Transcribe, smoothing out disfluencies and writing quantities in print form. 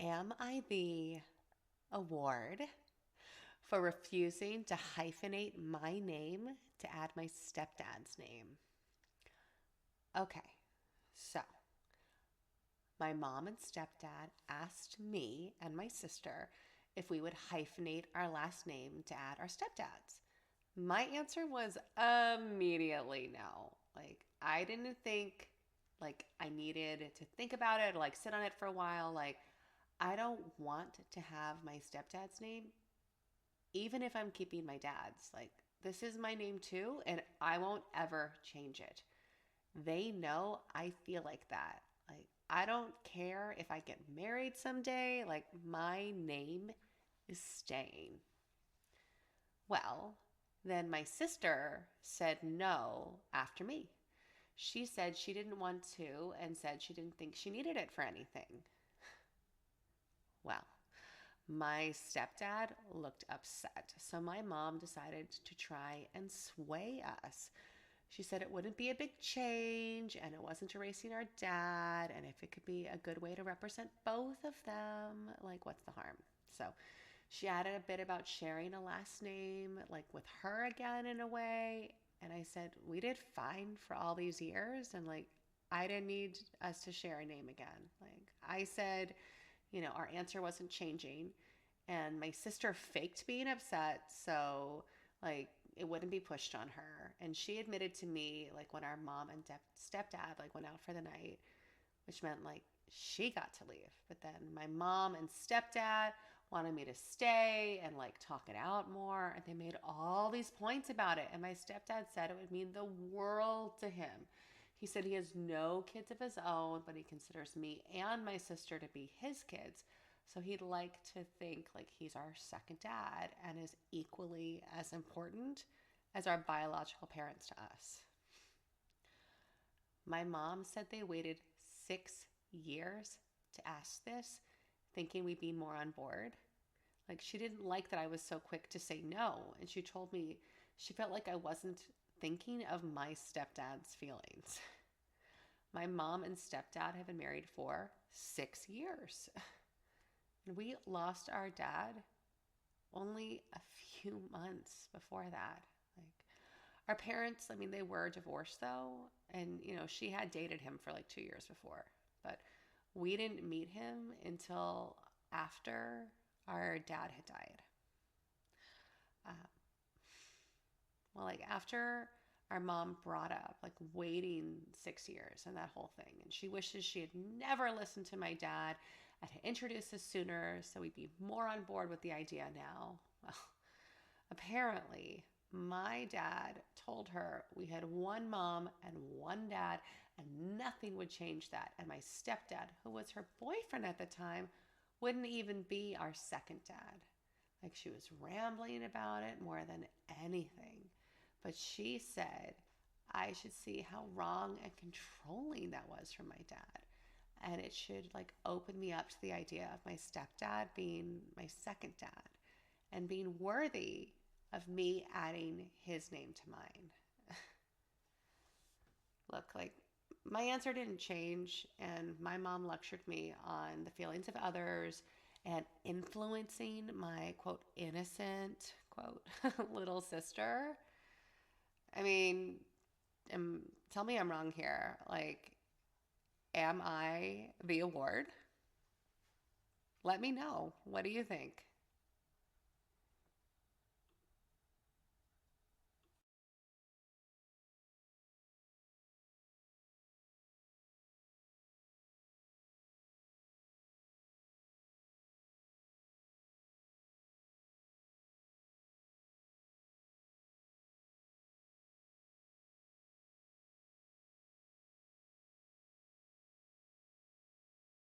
Am I the award for refusing to hyphenate my name to add my stepdad's name? Okay, so my mom and stepdad asked me and my sister if we would hyphenate our last name to add our stepdad's. My answer was immediately no. I didn't think I needed to think about it or sit on it for a while. I don't want to have my stepdad's name, even if I'm keeping my dad's. This is my name too, and I won't ever change it. They know I feel like that. I don't care if I get married someday, my name is staying. Well, then my sister said no after me. She said she didn't want to and said she didn't think she needed it for anything. Well, my stepdad looked upset, so my mom decided to try and sway us. She said it wouldn't be a big change and it wasn't erasing our dad, and if it could be a good way to represent both of them, what's the harm? So she added a bit about sharing a last name, with her again in a way. And I said, we did fine for all these years. And I didn't need us to share a name again. I said, our answer wasn't changing. And my sister faked being upset. So, it wouldn't be pushed on her. And she admitted to me, when our mom and stepdad, went out for the night, which meant she got to leave. But then my mom and stepdad wanted me to stay and talk it out more. And they made all these points about it. And my stepdad said it would mean the world to him. He said he has no kids of his own, but he considers me and my sister to be his kids. So he'd like to think he's our second dad and is equally as important as our biological parents to us. My mom said they waited 6 years to ask this, thinking we'd be more on board. She didn't like that I was so quick to say no, and she told me she felt like I wasn't thinking of my stepdad's feelings. My mom and stepdad have been married for 6 years. And we lost our dad only a few months before that. Our parents, they were divorced though, and she had dated him for 2 years before, but we didn't meet him until after our dad had died. Uh, after our mom brought up waiting 6 years and that whole thing, and she wishes she had never listened to my dad and had introduced us sooner so we'd be more on board with the idea now. Well, apparently my dad told her we had one mom and one dad and nothing would change that, and my stepdad, who was her boyfriend at the time, wouldn't even be our second dad. She was rambling about it more than anything. But she said I should see how wrong and controlling that was from my dad. And it should open me up to the idea of my stepdad being my second dad and being worthy of me adding his name to mine. Look, my answer didn't change, and my mom lectured me on the feelings of others and influencing my, quote, innocent, quote, little sister. I mean, tell me I'm wrong here. Am I the award? Let me know. What do you think?